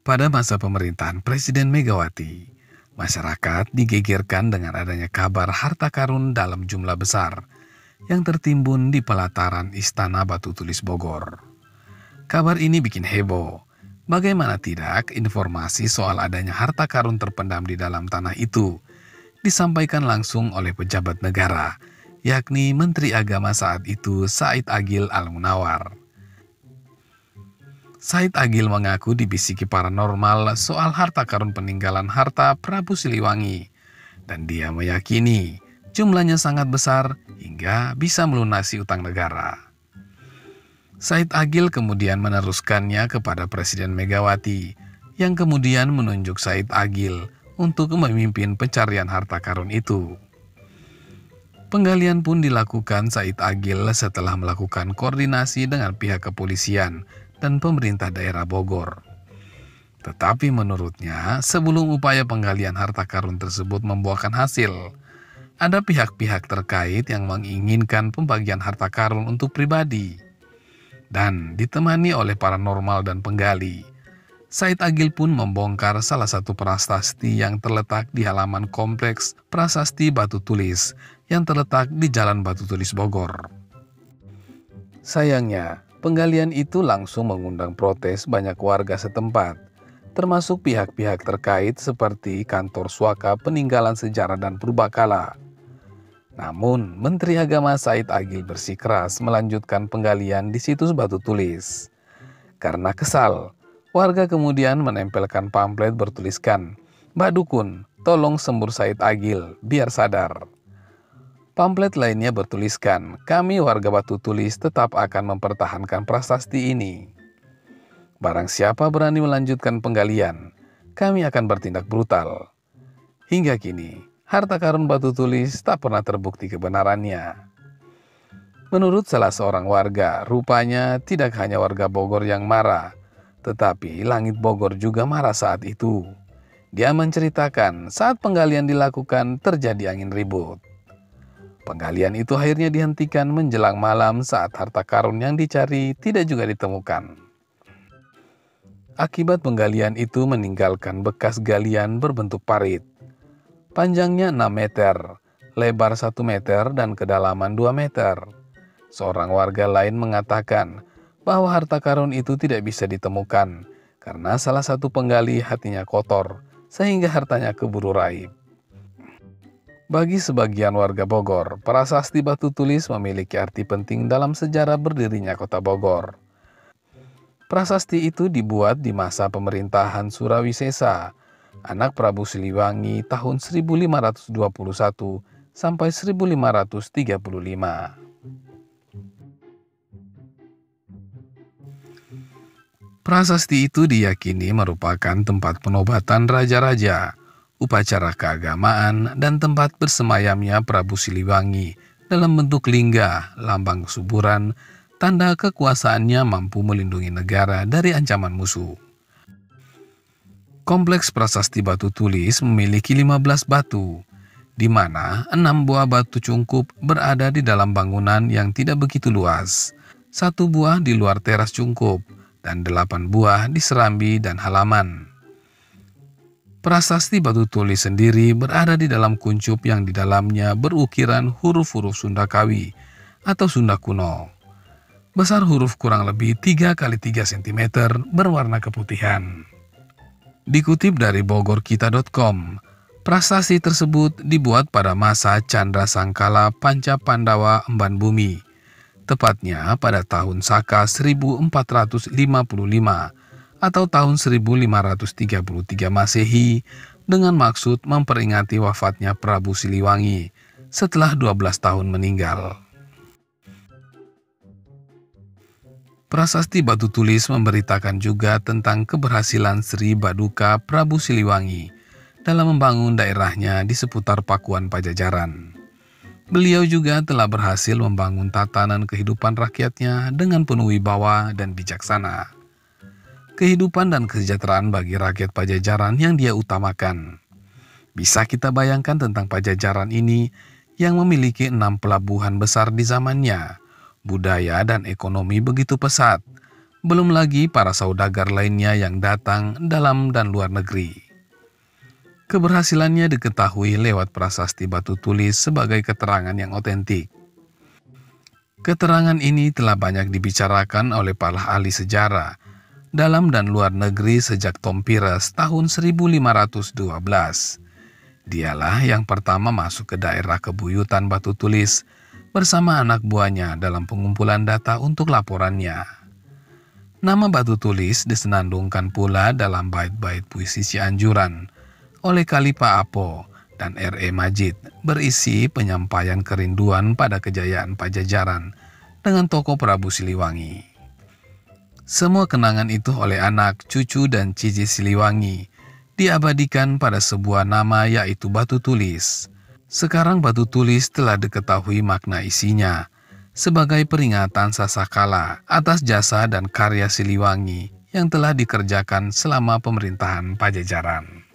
Pada masa pemerintahan Presiden Megawati, masyarakat digegerkan dengan adanya kabar harta karun dalam jumlah besar yang tertimbun di pelataran Istana Batu Tulis Bogor. Kabar ini bikin heboh. Bagaimana tidak, informasi soal adanya harta karun terpendam di dalam tanah itu disampaikan langsung oleh pejabat negara, yakni Menteri Agama saat itu Said Agil Al-Munawar. Said Agil mengaku dibisiki paranormal soal harta karun peninggalan harta Prabu Siliwangi, dan dia meyakini jumlahnya sangat besar hingga bisa melunasi utang negara. Said Agil kemudian meneruskannya kepada Presiden Megawati, yang kemudian menunjuk Said Agil untuk memimpin pencarian harta karun itu. Penggalian pun dilakukan Said Agil setelah melakukan koordinasi dengan pihak kepolisian dan pemerintah daerah Bogor. Tetapi menurutnya, sebelum upaya penggalian harta karun tersebut membuahkan hasil, ada pihak-pihak terkait yang menginginkan pembagian harta karun untuk pribadi. Dan ditemani oleh paranormal dan penggali, Said Agil pun membongkar salah satu prasasti yang terletak di halaman kompleks Prasasti Batu Tulis yang terletak di Jalan Batu Tulis Bogor. Sayangnya, penggalian itu langsung mengundang protes banyak warga setempat, termasuk pihak-pihak terkait seperti Kantor Suaka Peninggalan Sejarah dan Purbakala. Namun, Menteri Agama Said Agil bersikeras melanjutkan penggalian di situs Batu Tulis. Karena kesal, warga kemudian menempelkan pamflet bertuliskan, "Mbak Dukun, tolong sembur Said Agil biar sadar." Pamflet lainnya bertuliskan, "Kami warga Batu Tulis tetap akan mempertahankan prasasti ini. Barang siapa berani melanjutkan penggalian, kami akan bertindak brutal." Hingga kini, harta karun Batu Tulis tak pernah terbukti kebenarannya. Menurut salah seorang warga, rupanya tidak hanya warga Bogor yang marah, tetapi langit Bogor juga marah saat itu. Dia menceritakan saat penggalian dilakukan terjadi angin ribut. Penggalian itu akhirnya dihentikan menjelang malam saat harta karun yang dicari tidak juga ditemukan. Akibat penggalian itu meninggalkan bekas galian berbentuk parit. Panjangnya 6 meter, lebar 1 meter, dan kedalaman 2 meter. Seorang warga lain mengatakan bahwa harta karun itu tidak bisa ditemukan karena salah satu penggali hatinya kotor, sehingga hartanya keburu raib. Bagi sebagian warga Bogor, prasasti Batu Tulis memiliki arti penting dalam sejarah berdirinya kota Bogor. Prasasti itu dibuat di masa pemerintahan Surawisesa, anak Prabu Siliwangi tahun 1521 sampai 1535. Prasasti itu diyakini merupakan tempat penobatan raja-raja, upacara keagamaan, dan tempat bersemayamnya Prabu Siliwangi dalam bentuk lingga, lambang kesuburan, tanda kekuasaannya mampu melindungi negara dari ancaman musuh. Kompleks Prasasti Batu Tulis memiliki 15 batu, di mana 6 buah batu cungkup berada di dalam bangunan yang tidak begitu luas, 1 buah di luar teras cungkup, dan 8 buah di serambi dan halaman. Prasasti Batu Tulis sendiri berada di dalam kuncup yang di dalamnya berukiran huruf-huruf Sunda Kawi atau Sunda kuno. Besar huruf kurang lebih 3 x 3 cm berwarna keputihan. Dikutip dari bogorkita.com, prasasti tersebut dibuat pada masa Candra Sangkala Panca Pandawa Emban Bumi, tepatnya pada tahun Saka 1455 atau tahun 1533 Masehi, dengan maksud memperingati wafatnya Prabu Siliwangi setelah 12 tahun meninggal. Prasasti Batu Tulis memberitakan juga tentang keberhasilan Sri Baduka Prabu Siliwangi dalam membangun daerahnya di seputar Pakuan Pajajaran. Beliau juga telah berhasil membangun tatanan kehidupan rakyatnya dengan penuh wibawa dan bijaksana. Kehidupan dan kesejahteraan bagi rakyat Pajajaran yang dia utamakan. Bisa kita bayangkan tentang Pajajaran ini yang memiliki 6 pelabuhan besar di zamannya. Budaya dan ekonomi begitu pesat, Belum lagi para saudagar lainnya yang datang dalam dan luar negeri. Keberhasilannya diketahui lewat prasasti batu tulis sebagai keterangan yang otentik. Keterangan ini telah banyak dibicarakan oleh para ahli sejarah dalam dan luar negeri sejak Tom Pires tahun 1512. Dialah yang pertama masuk ke daerah kebuyutan batu tulis bersama anak buahnya dalam pengumpulan data untuk laporannya. Nama batu tulis disenandungkan pula dalam bait-bait puisi Cianjuran oleh Khalifah Apo dan R.E. Majid, berisi penyampaian kerinduan pada kejayaan Pajajaran dengan tokoh Prabu Siliwangi. Semua kenangan itu oleh anak, cucu, dan cici Siliwangi diabadikan pada sebuah nama, yaitu batu tulis. Sekarang batu tulis telah diketahui makna isinya sebagai peringatan sasakala atas jasa dan karya Siliwangi yang telah dikerjakan selama pemerintahan Pajajaran.